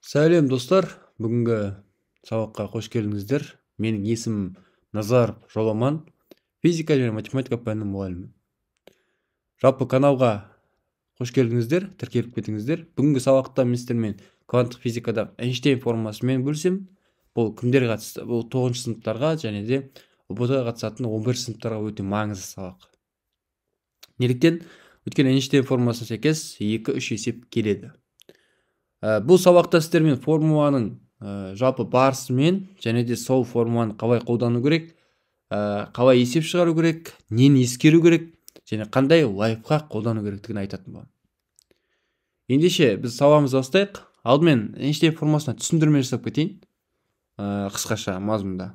Сәлем достар, бүгінгі сабаққа қош келдіңіздер. Менің есімім Назаров Жоламан, физика және математика пәнінің мұғалімі. Жалпы каналға қош келдіңіздер, тіркеліп кетіңіздер. Бүгінгі сабақта мен сіздермен кванттық физикада Эйнштейн формуласымен бөлісемін. Бұл кімдерге қатысты? Бұл 9-шы сыныптарға және де ұбт-ға қатысатын 11-шы сыныптарға өте маңызды сабақ. Неліктен? Өйткені Эйнштейн формуласына сәйкес 2-3 есеп келеді. Бұл сабақта сіздермен формуланың жалпы барысымен және де сол формуланы қалай қолдану керек, қалай есеп шығару керек, нені ескеру керек және қандай лайфхак қолдану керектігін айтатын боламын. Ендеше біз сабағымызды бастайық. Алдымен Эйнштейн формуласына түсіндірме жасап кетейін, қысқаша мазмұнда.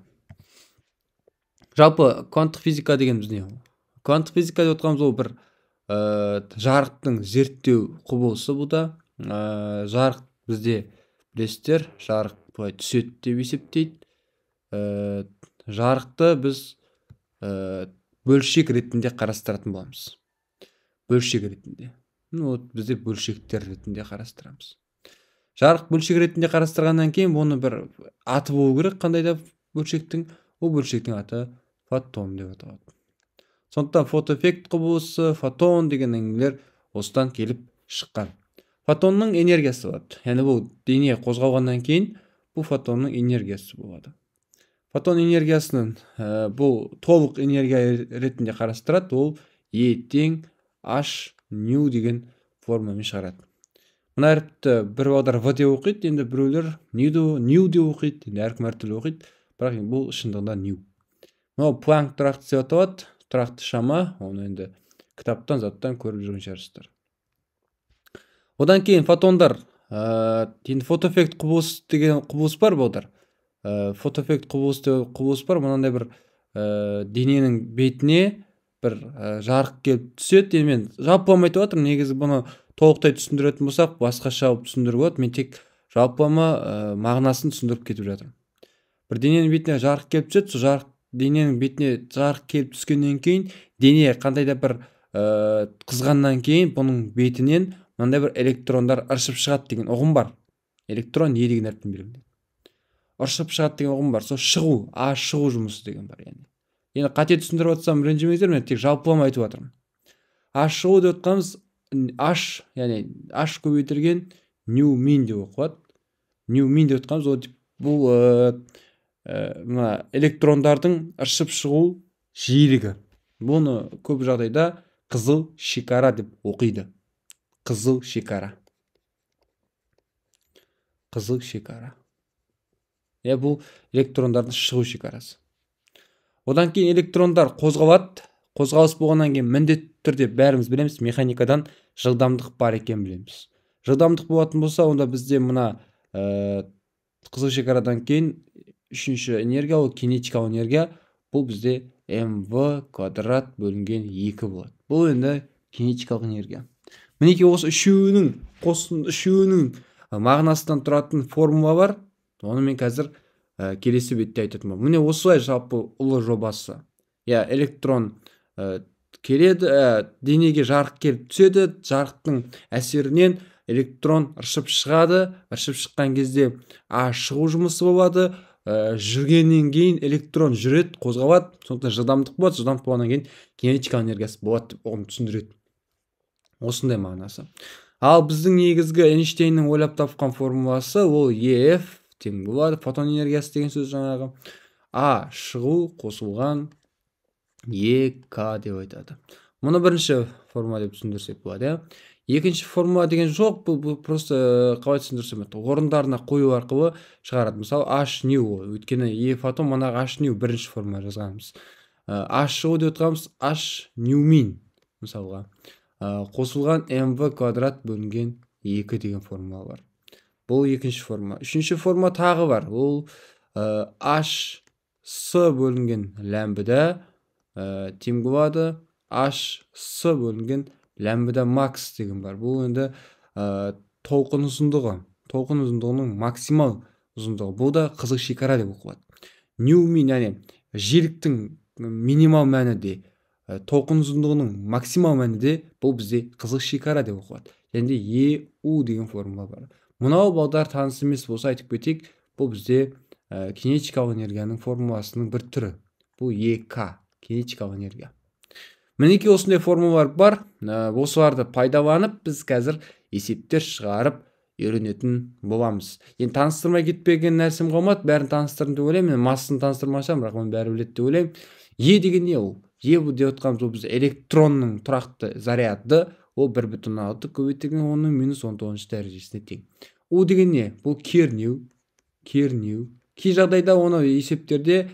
Жалпы кванттық физика дегеніміз не? Кванттық физика деп отырғанымыз ол бір жарықтың зерттеу құбылысы. Бұл да жарық бізде білесіздер, жарық былай түседі деп есептейді. Жарықты біз бөлшек ретінде қарастыратын боламыз. Бөлшек ретінде. Бізде бөлшектер ретінде қарастырамыз. Жарық бөлшек ретінде қарастырғаннан кейін оны бір аты болу керек. Қандай да бөлшектің? Ол бөлшектің аты фотон деп аталады. Сондықтан фотоэффект құбылысы, фотон деген әңгімелер осыдан келіп шыққан. Фотонның энергиясы болады. Яғни бұл дене қозғалғаннан кейін бұл фотонның энергиясы болады. Фотон энергиясының бұл толық энергия ретінде қарастырады. Ол E тең H ню деген формамен шығарады. Мына әріпті бір балдар В деп оқиды, енді біреулер ню деп оқиды, енді әркім әртүрлі оқиды, бірақ бұл шындығында ню. Мынау Планк тұрақты деп аталады, тұрақты шама, оны енді кітаптан заттан көріп жүрген шығарсыздар. Одан кейін фотондар, енді фотоэффект құбылыс деген құбылыс бар балдар. Фотоэффект құбылыс бар, мынандай бір дененің бетіне бір жарық келіп түседі. Енді мен жалпылама айтып жатырмын, негізі бұны толықтай түсіндіретін болсақ, басқаша алып түсіндіріп болады. Мен тек жалпылама мағынасын түсіндіріп кетіп жатырмын. Бір дененің бетіне жарық келіп түседі, сол жарық дененің бетіне жарық келіп түскеннен кейін дене қандай да бір қызғаннан кейін бұның бетінен мынандай бір электрондар ыршып шығады деген ұғым бар. Электрон не деген әріппен белгіленеді. Ыршып шығады деген ұғым бар. Сол шығу, шығу жұмысы деген бар. Енді қате түсіндіріп жатсам ренжімеңіздер, мен тек жалпылама айтып жатырмын. Шығу деп отқанымыз яғни H көбейтілген ньюмин деп оқылады. Ньюмин деп отқанымыз бұл мына электрондардың ыршып шығу жиілігі. Бұны көп жағдайда қызыл шекара деп оқиды. Қызыл шекара. Қызыл шекара. Бұл электрондардың шығу шекарасы. Одан кейін электрондар қозғалады. Қозғалыс болғаннан кейін міндетті түрде бәріміз білеміз, механикадан жылдамдық бар екен білеміз. Жылдамдық болатын болса, онда бізде мына қызыл шекарадан кейін үшінші энергия, ол кинетикалық энергия. Бұл бізде mv квадрат бөлінген 2 болады. Бұл енді кинетикалық энергия. Мінеки осы үшеуінің мағынасынан тұратын формула бар. Оны мен қазір келесі бетте айтатын боламын. Міне осылай жалпы ұлы жобасы. Электрон келеді, денеге жарық келіп түседі, жарықтың әсерінен электрон ыршып шығады. Ыршып шыққан кезде шығу жұмысы болады. Жүргеннен кейін электрон жүреді, қозғалады, сондықтан жылдамдық болады. Жылдамдық болғаннан кейін кинетикалық энергиясы болады деп ұғым түсіндіреді. Осындай мағынасы. Ал біздің негізгі Эйнштейннің ойлап тапқан формуласы ол EF тең болады. Фотон энергиясы деген сөз жаңағы шығу қосылған EK деп айтады. Мұны бірінші формула деп түсіндірсек болады. Екінші формула деген жоқ, бұл просто қалай түсіндірсем, орындарына қою арқылы шығарады. Мысалы H ню, өйткені E фотон, манағы H ню бірінші формула жазғанымыз. Шығу деп отырғанымыз H ньюмин, мысалға. Қосылған mv квадрат бөлінген 2 деген формула бар. Бұл екінші формула. Үшінші формула тағы бар. Ол H бөлінген ләмбда тең болады H бөлінген ләмбда макс деген бар. Бұл енді толқын ұзындығы. Толқын ұзындығының максимал ұзындығы. Бұл да қызыл шекара деп оқылады. Ньюмин, яғни жиіліктің минимал мәніде, толқын ұзындығының максимал мәніде бұл бізде қызыл шекара деп оқылады. Және EU деген формула бар. Мынау балдар таныс емес болса айтып кетейік, бұл бізде кинетикалық энергияның формуласының бір түрі. Бұл ЕК, кинетикалық энергия. Мінекей осындай формулалар бар. Осыларды пайдаланып біз қазір есептер шығарып үйренетін боламыз. Енді таныстырмай кетпеген нәрсем қалмады, бәрін таныстырдым деп ойлаймын. Мен массын таныстырмасам, бірақ оны бәрі біледі деп ойлаймын. Е деген не ол? Е деп отқанымыз ол біз электронның тұрақты заряды, ол 1,6 көбейтілген 10⁻19 дәрежесіне тең. У деген не? Бұл кернеу. Кей жағдайда оны есептерде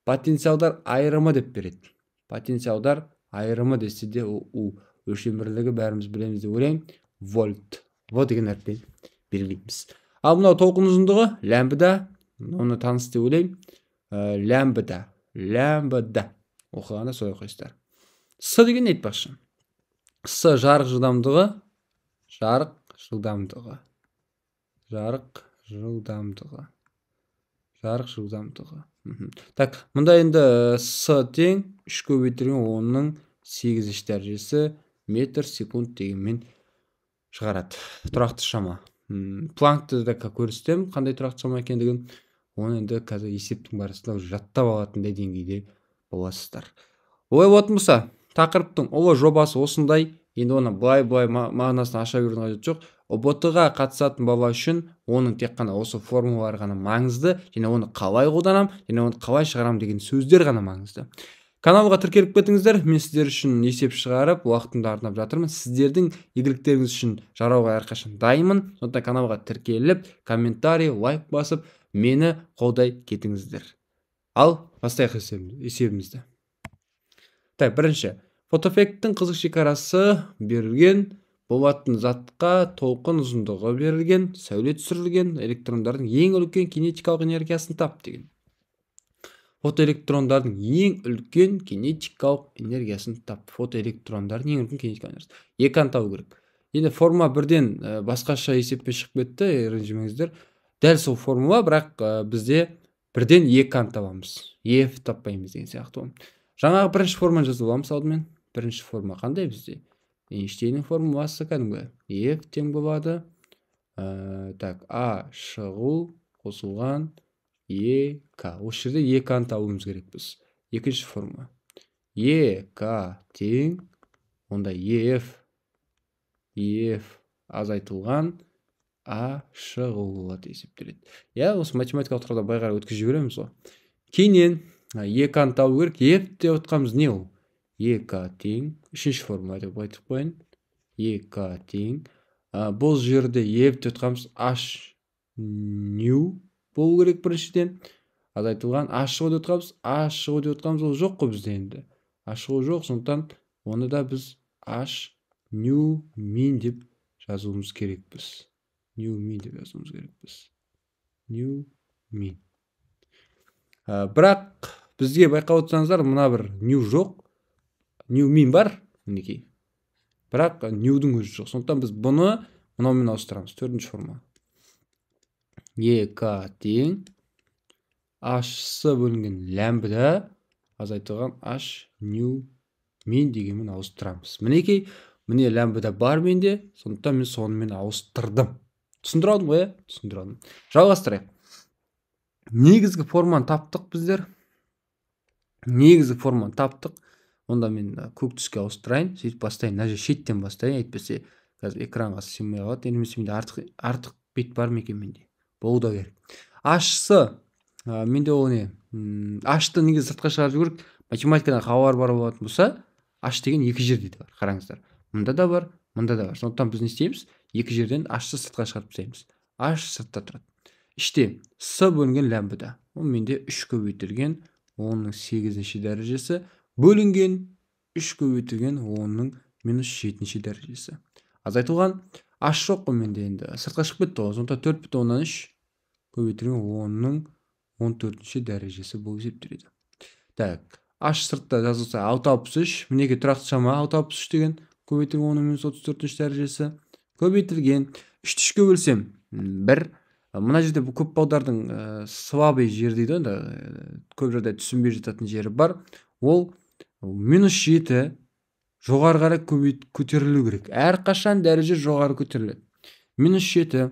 потенциалдар айырымы деп береді. Потенциалдар айырымы десе де у өлшем бірлігі бәріміз білеміз деп ойлаймын. Вольт. Вот деген әріппен белгілейміз. Ал мынау толқын ұзындығы лямбда, оны таныс деп ойлаймын. Лямбда. Оқығанда солай қойсыздар. С деген не айтпақшы? С жарық жылдамдығы. Так, мұнда енді С тең 3 көбейтілген 10⁸ дәрежесі метр секунд дегенмен шығарады. Тұрақты шама. Планкты да көрсетем, қандай тұрақты шама екендігін. Оны енді қазір есептің барысында жаттап алатындай деңгейде боласыздар. Олай болатын болса, тақырыптың ұлы жобасы осындай. Енді оны былай мағынасын аша берудің қажеті жоқ. ұбт-ға қатысатын бала үшін оның тек қана осы формулалар ғана маңызды, және оны қалай қолданам, және оны қалай шығарам деген сөздер ғана маңызды. Каналға тіркеліп кетіңіздер, мен сіздер үшін есеп шығарып, уақытымды арнап жатырмын. Сіздердің игіліктеріңіз үшін жарауға әрқашан дайынмын. Сондықтан каналға тіркеліп, комментарий, лайк басып, мені қолдай кетіңіздер. Ал бастайық есебімізді. Так, бірінші, фотоэффекттің қызық шекарасы берілген, болатын затқа толқын ұзындығы берілген, сәуле түсірілген, электрондардың ең үлкен кинетикалық энергиясын тап деген. Фотоэлектрондардың ең үлкен кинетикалық энергиясын тап. Фотоэлектрондардың ең үлкен кинетикалық энергиясын. Екіні табу керек. Енді формула бірден басқаша есеппен шығып кетті, ренжімеңіздер. Дәл сол формула, бірақ бізде бірден екіні табамыз. F таппаймыз деген сияқты. Жаңағы бірінші форманы жазып аламыз алдымен. Бірінші форма қандай бізде? Эйнштейннің формуласы кәдімгі. F тең болады. Так, А шығу қосылған ЕК. Осы жерде екіні табуымыз керек біз. Екінші форма. ЕК тең, онда ЕФ азайтылған А шығу болады есептеледі. Осы математикалық тұрғыда байғара өткізіп жібереміз ғой. Кейіннен екіні табу керек. F деп отқанымыз не ол? ЕК тең, үшінші формула деп айтып қойын. ЕК тең. Бұл жерде F деп отқанымыз H нью болу керек біріншіден. Азайтылған А шығу деп отқанымыз. А шығу деп отқанымыз ол жоқ қой бізде енді. А шығу жоқ, сондықтан оны да біз H нью мин деп жазуымыз керекпіз. Нью мин. Бірақ бізге байқап отырсаңыздар, мына бір нью жоқ. Нью мин бар, мінекей. Бірақ ньюдің өзі жоқ. Сондықтан біз бұны мынаумен ауыстырамыз. Төртінші форма. ЕК тең H-сы бөлінген лямбда азайтылған H нью мин дегенмен ауыстырамыз. Мінекей, міне лямбда бар менде, сондықтан мен сонымен ауыстырдым. Түсіндіре алдым ғой? Түсіндіре алдым. Жалғастырайық. Негізгі форманы таптық біздер. Онда мен көк түске ауыстырайын, сөйтіп бастайын, мына шеттен бастайын, әйтпесе қазір экранға сыймай қалады. Немесе менде артық бет бар ма екен менде? Болу да керек. H-сы менде ол не? H-ты негізі сыртқа шығарып жүріп, математикадан хабар бар болатын болса, H деген екі жерде де бар. Қараңыздар. Мұнда да бар, мұнда да бар. Сондықтан біз не істейміз? Екі жерден H-сы сыртқа шығарып тастаймыз. H сыртта тұрады. Іште С бөлінген лямбда. Ол менде 3 көбейтілген 10⁸ дәрежесі бөлінген 3 көбейтілген 10⁻7 дәрежесі. Азайтылған H жоқ қой менде енді. Сыртқа шығып кетті ғой. Сондықтан 4,3 көбейтілген 10⁻14 дәрежесі болып есептеледі. Так, H сыртта жазылса 663. Мінеке тұрақты шама 663 деген көбейтілген 10⁻34 дәрежесі. Көбейтілген 3-3-ке бөлсем 1. Мына жерде бұл көп балдардың слабый жер дейді, көп жерде түсінбей жататын жері бар. Ол -7 жоғары қарай көтерілу керек. Әрқашан дәреже жоғары көтеріледі. -7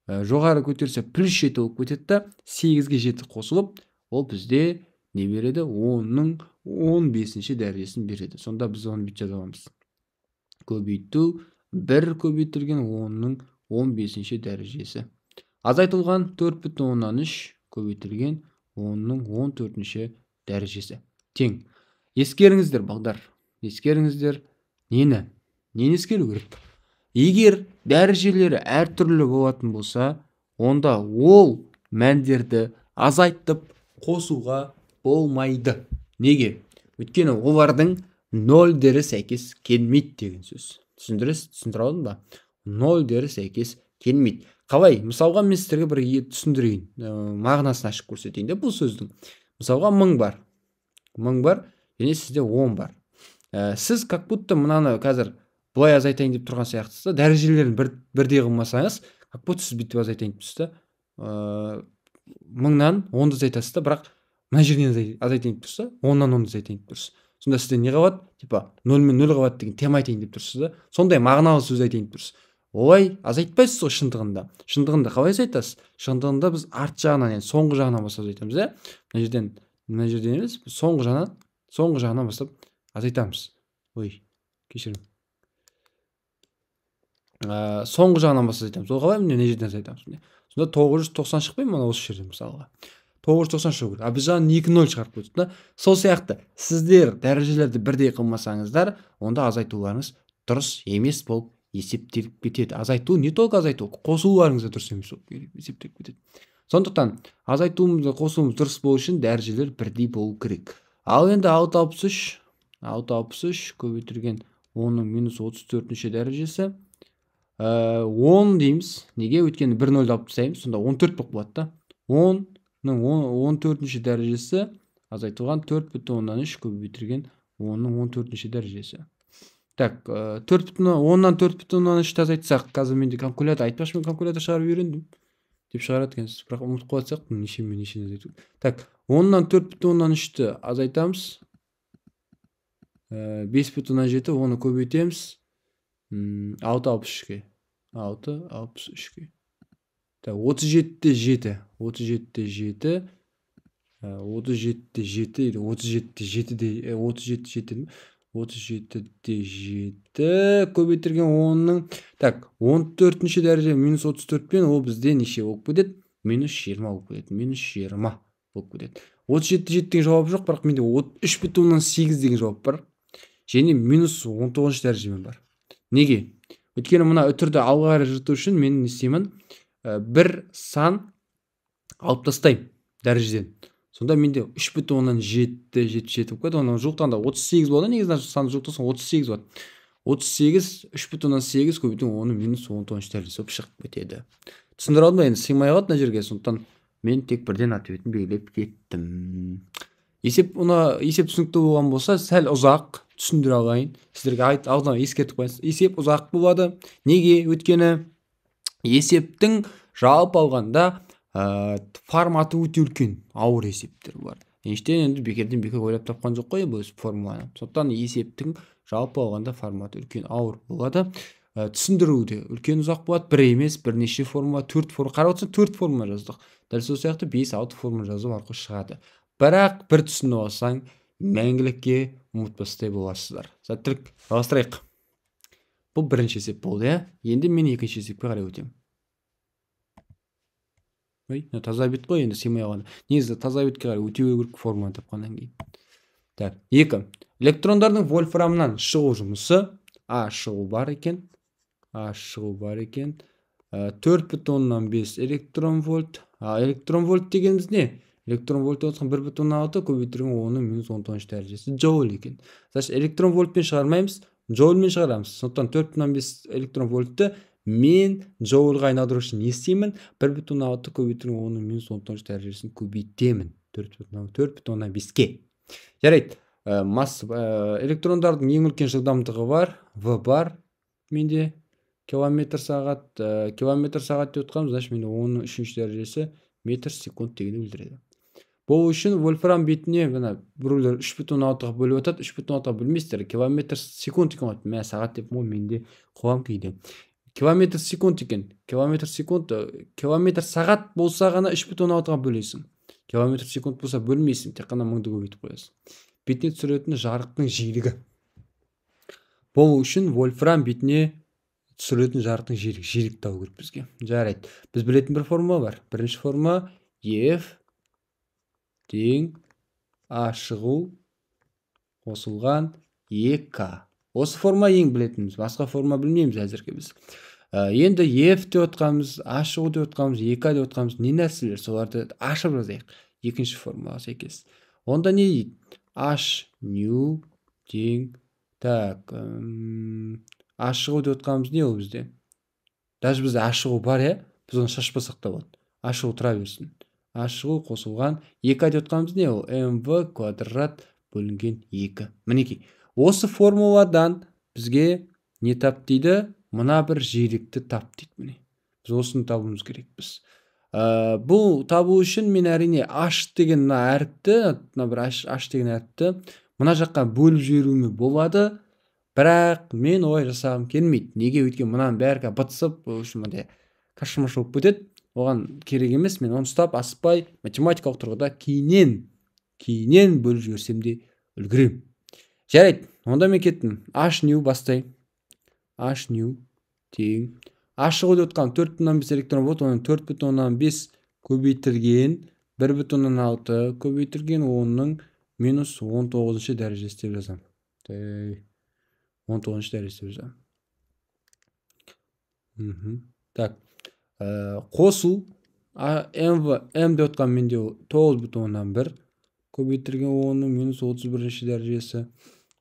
жоғары көтерсе плюс 7 болып кетеді да 8-ге 7 қосылып ол бізде не береді? 10-ның 15-ші дәрежесін береді. Сонда біз оны бүйтіп жаза аламыз. Көбейту 1 көбейтілген 10-ның 15-ші дәрежесі. Азайтылған 4,3 көбейтілген 10-ның 14-ші дәрежесі. Тең. Ескеріңіздер бағдар. Ескеріңіздер нені? Нені ескеру керек? Егер дәрежелері әртүрлі болатын болса, онда ол мәндерді азайтып қосуға болмайды. Неге? Өйткені олардың нөлдері сәйкес келмейді деген сөз. Түсіндіре алдым ба? Нөлдері сәйкес келмейді. Қалай? Мысалға мен сіздерге бір түсіндірейін, мағынасын ашып көрсетейін де бұл сөздің. Мысалға 1000 бар. 1000 бар, және сізде 10 бар. Сіз как будто мынаны қазір былай азайтайын деп тұрған сияқтысыз да, дәрежелерін бірдей қылмасаңыз, как будто сіз бүйтіп азайтайын деп тұрсыз да, 1000-нан 10-ды азайтасыз да, бірақ мына жерден азайтайын деп тұрсыз да, 10-нан 10-ды азайтайын деп тұрсыз. Сонда сізде не қалады? Типа 0 мен 0 қалады деген тема айтайын деп тұрсыз да, сондай мағыналы сөз айтайын деп тұрсыз. Олай азайтпайсыз ғой шындығында. Шындығында қалай азайтасыз? Шындығында біз арт жағынан, яғни соңғы жағынан бастап азайтамыз, иә? Мына жерден емес, соңғы жағынан бастап азайтамыз. Ой, кешірім. Соңғы жағынан бастап азайтамыз. Ол қалай? Мына жерден азайтамыз. Сонда 990 шықпай ма осы жерден мысалға? 990 шығу керек. Біз жағын 2-0 шығарып қойдық та. Сол сияқты сіздер дәрежелерді бірдей қылмасаңыздар, онда азайтуларыңыз дұрыс емес болып есептеліп кетеді. Азайту не только азайту, қосуларыңызды дұрыс емес болып есептеліп кетеді. Сондықтан азайтуымызды қосуымыз дұрыс болу үшін дәрежелер бірдей болу керек. Ал енді 663 көбейтілген 10-ның -34-ші дәрежесі. 10 дейміз. Неге? Өйткені 1 0-ді алып тастаймыз, сонда 14 болып болады да. 10-ның 14-ші дәрежесі азайтылған 4,3 көбейтілген 10-ның 14-ші дәрежесі. Так, 10-нан 4,3 азайтсақ, қазір менде калькулятор, айтпақшы мен калькулятор шығарып үйрендім деп шығарады екенсіз, бірақ ұмытып қалсақ, нешемен азайту. Так, 10-нан 4,3-ті азайтамыз. 5,7, оны көбейтеміз. 6,63-ге. 6,63-ге. Так, 37-те 7. 37-те 7. 37-те 7. 37-те 7 көбейтілген 10-ның. Так, 14-ші дәреже -34 пен ол бізде неше болып кетеді? -20 болып кетеді. -20 болып кетеді. 37-те 7 деген жауап жоқ, бірақ менде 3,8 деген жауап бар. Және -19-ші дәрежемен бар. Неге? Өйткені мына үтірді алға қарай жылжыту үшін мен не істеймін? Бір сан алып тастаймын дәрежеден. Сонда менде 3,7 болып кетеді. Оның жуықтанда 38 болады. Негізінен санды жуықтасың 38 болады. 38 3,8 көбейтілген 10-ның -19 дәрежесі болып шығып кетеді. Түсіндіре алдым ба? Енді сыймай қалады мына жерге. Сондықтан мен тек бірден ответін белгілеп кеттім. Есеп түсінікті болған болса, сәл ұзақ түсіндіре алайын. Сіздерге алдынан ескертіп қояйын. Есеп ұзақ болады. Неге? Өйткені есептің жалпы алғанда форматы өте үлкен, ауыр есептер бар. Эйнштейн енді бекерден бекер ойлап тапқан жоқ қой бұл формуланы. Сондықтан есептің жалпы алғанда форматы үлкен, ауыр болады. Түсіндіруде үлкен ұзақ болады. Бір емес, бірнеше формула, 4 формула. Қарап отырсаң 4 формула жаздық. Дәл сол сияқты 5-6 формула жазу арқылы шығады. Бірақ бір түсініп алсаң, мәңгілікке ұмытпастай боласыздар. Сәттілік, жалғастырайық. Бұл бірінші есеп болды, Енді мен екінші есепке қарай өтемін. Таза бет қой, енді сыймай қалғанда. Негізі таза бетке қарай өте керек формула тапқаннан кейін. Так, 2. Электрондардың вольфрамнан шығу жұмысы. А шығу бар екен. 4,5 электрон вольт. Электрон вольт дегеніміз не? Электрон вольт отқан 1,6 көбейтілген 10-ның -19 дәрежесі джоуль екен. Значит, электрон вольтпен шығармаймыз, джоульмен шығарамыз. Сондықтан 4,5 электрон вольтты мен джоульға айналдыру үшін не істеймін? 1,6 көбейтілген 10-ның -19 дәрежесін көбейтемін. 4,5-ке. Жарайды. Электрондардың ең үлкен жылдамдығы бар, В бар. Менде километр сағат деп отқанымыз, значит менде 10-ның 3-ші дәрежесі метр секунд дегенді білдіреді. Бұл үшін вольфрам бетіне біреулер 3,6-ға бөліп атады, 3,6-ға бөлмейсіздер, километр секунд екен ғой, сағат деп менде қоғам кейде. километр секунд екен. Километр секунд, километр сағат болса ғана 3,6-ға бөлесің. Километр секунд болса бөлмейсің, тек қана мыңды көбейтіп қоясың. Бетіне түсіретін жарықтың жиілігі. Бұл үшін вольфрам бетіне түсірілетін жарықтың жиілік табу керек бізге. Жарайды. Біз білетін бір формула бар. Бірінші формула F тең А шығу қосылған 2К. Осы форма ең білетініміз. Басқа форма білмейміз әзірге біз. Енді F деп отқанымыз, А шығу деп отқанымыз, 2К деп отқанымыз не нәрселер? Соларды ашып жазайық. Екінші формула сәйкес. Онда не дейді? H нью тең так. А шығу деп отқанымыз не ол бізде? Даже бізде А шығу бар, біз оны шашпасақ та болады. А шығу тұра берсін. А шығу қосылған 2 деп отқанымыз не ол? МВ квадрат бөлінген 2. Мінекей. Осы формуладан бізге не тап дейді? Мына бір жиілікті тап дейді. Міне. Біз осыны табуымыз керекпіз. Бұл табу үшін мен әрине H деген мына әріпті, мына бір H деген әріпті мына жаққа бөліп жіберуіме болады. Бірақ мен олай жасағым келмейді. Неге? Өйткені мұнан бәрі бытысып, үшін мындай кашмаш болып кетеді. Оған керек емес. Мен оны ұстап, асықпай математикалық тұрғыда кейіннен бөліп жіберсем де үлгерем. Жарайды. Онда мен кеттім. H нью бастай. H нью тең. А шығу деп отқан 4,5 электрон болады. Оның 4,5 көбейтілген 1,6 көбейтілген 10-ның минус 19 дәрежесі деп жазам. 19 дәрежесі деп жазам. Так. Қосу М деп отқан менде 9,1 көбейтілген 10-ның минус 31 дәрежесі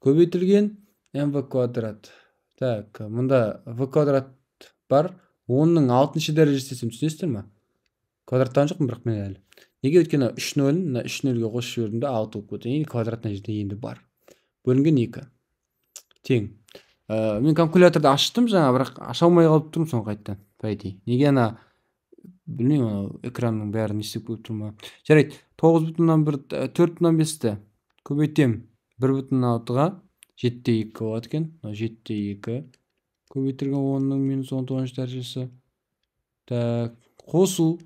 көбейтілген МВ квадрат. Так, мұнда В квадрат бар. 10-ның 6 дәрежесі десем түсінесіздер ма? Квадраттан жоқпын, бірақ мен әлі. Неге? Өйткені 3 0-ні 3 0-ге қосып жібердім де 6 болып кетті. Квадраттан жерде енді бар. Бөлінген 2. Тең. Мен калькуляторды аштым жаңа, бірақ аша алмай қалып тұрмын соң қайттан. Пойди. Неге ана білмеймін, экранның бәрін істеп қойып тұрмын. Жарайды. 9,1 4,5-ті көбейтем 1,6-ға 7,2 болады екен. 7,2 көбейтілген 10-ның минус 19 дәрежесі. Так, қосу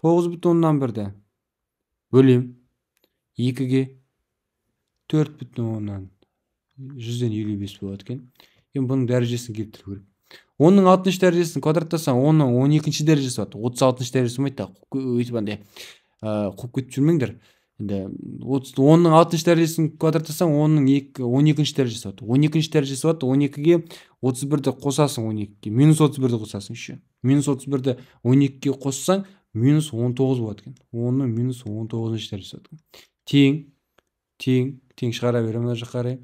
9,1-ді бөлем 2-ге 4,1-нан 155 болады екен. Енді бұның дәрежесін келтіру керек. 10-ның 60 дәрежесін квадраттасаң 10-ның 12 дәрежесі болады. 36 дәрежесі болмайды. Өйтіп андай қуып кетіп жүрмеңдер. Енді 10-ның 60 дәрежесін квадраттасаң 10-ның 12 дәрежесі болады. 12 дәрежесі болады. 12-ге 31-ді қосасың 12-ге. Минус 31-ді қосасың еще. Минус 31-ді 12-ге қоссаң минус 19 болады екен. 10-ның минус 19 дәрежесі болады. Тең шығара берем мына жаққа қарай.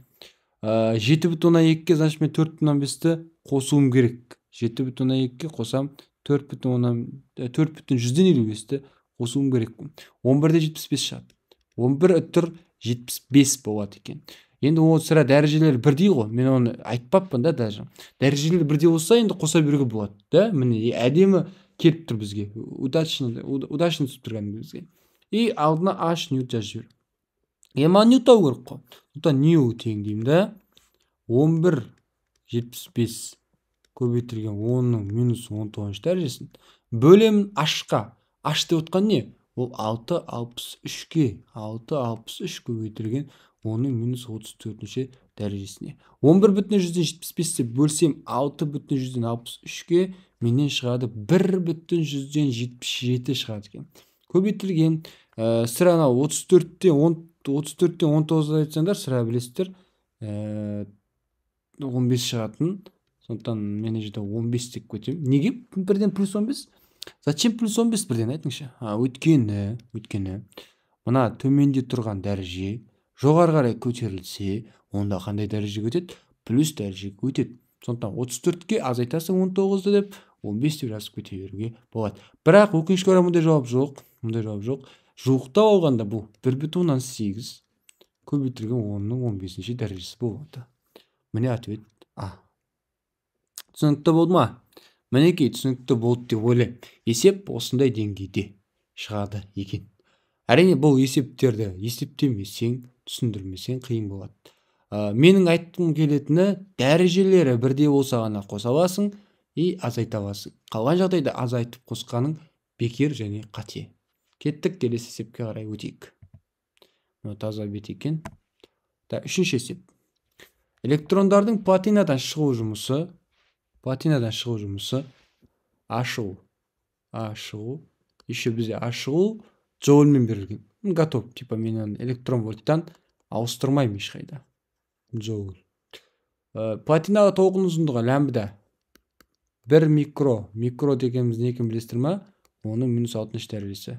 7,2-ге значит мен 4,5-ті қосуым керек. 7,2-ге қосам 4,155-ті қосуым керек. 11-де 75 шығады. 11 үттір 75 болады екен. Енді ол сірә дәрежелер бірдей ғой. Мен оны айтпаппын да даже. Дәрежелер бірдей болса енді қоса беруге болады. Да? Міне әдемі келіп тұр бізге. Удачно түсіп тұрған бізге. И алдына H нью жазып жібер. Ема нью тау керек қой. Сондықтан нью тең деймін да. 11,75 көбейтілген 10-ның минус 19 дәрежесін бөлемін H-қа. H деп отқан не? Ол 6,63-ге 6,63 көбейтілген 10-ның минус 34 дәрежесіне. 11,175-ті бөлсем 6,163-ге менен шығады 1,177 шығады екен. Көбейтілген сірә 34-тен 19 айтсаңдар сірә білесіздер 15 шығатын. Сондықтан мен жерде 15 деп көтем. Неге бірден плюс 15? Зачем плюс 15 бірден айтыңызшы? Өйткені мына төменде тұрған дәреже жоғары қарай көтерілсе, онда қандай дәреже өтеді? Плюс дәреже өтеді. Сондықтан 34-ге азайтасың 19-ды деп 15 деп жазып кете беруге болады. Бірақ өкінішке орай мұндай жауап жоқ. Жуықтап алғанда бұл 1,8 көбейтілген 10-ның 15 дәрежесі болады. Міне ответ А. Түсінікті болды ма? Мінекей түсінікті болды деп ойлаймын. Есеп осындай деңгейде шығады екен. Әрине бұл есептерді есептемесең, түсіндірмесең қиын болады. Менің айтқым келетіні дәрежелері бірдей болса ғана қоса аласың, азайта аласың. Қалған жағдайда азайтып қосқаның бекер және қате. Кеттік, келесі есепке қарай өтейік. Таза бет екен. Үшінші есеп. Электрондардың платинадан шығу жұмысы ашығу. Еще бізде ашығу джоульмен берілген. Готов. Типа мен электрон вольттан ауыстырмаймын ешқайда. Джоуль. Платинаға тоғын ұзындығы лямбда 1 микро дегеніміз не екен білесіздер ма? Оның -60 дәрежесі.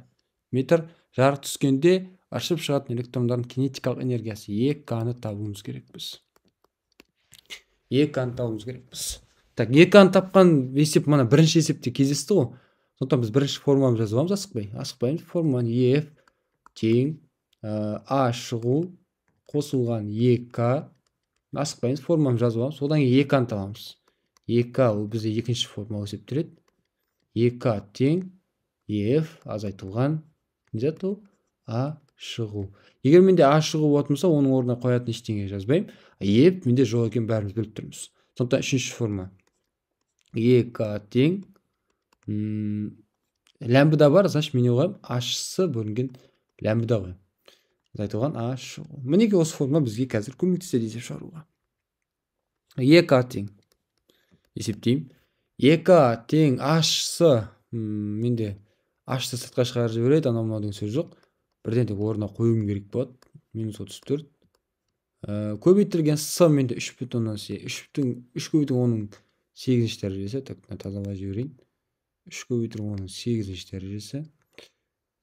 Метр жарық түскенде ашып шығатын электрондардың кинетикалық энергиясы 2К-ны табуымыз керекпіз. 2К-ны тапқан есеп мына бірінші есепте кездесті ғой. Сондықтан біз бірінші формуламызды жазып аламыз, асықпаймыз. Формуланы EF тең А шығу қосылған 2К. Асықпаймыз, формуламызды жазып аламыз. Содан кейін 2К-ны табамыз. 2К ол бізде екінші формула есептеледі. 2К тең EF азайтылған А шығу. Егер менде А шығу болатын болса, оның орнына қоятын ештеңе жазбаймын. EF менде жоқ екен, бәріміз біліп тұрмыз. Сондықтан үшінші форма 2К тең лямбда бар, значит мен не қоямын? H-сы бөлінген лямбда қоямын. Азайтылған А шығу. Мінеки осы форма бізге қазір көмектеседі есеп шығаруға. 2К тең есептеймін. 2К тең H-сы менде H-сы сыртқа шығарып жібереді, анау деген сөз жоқ. Бірден тек орнына қоюым керек болады. -34. Көбейтілген С менде 3,8 дәрежесі. Тазалай жіберейін. 3,8 дәрежесі.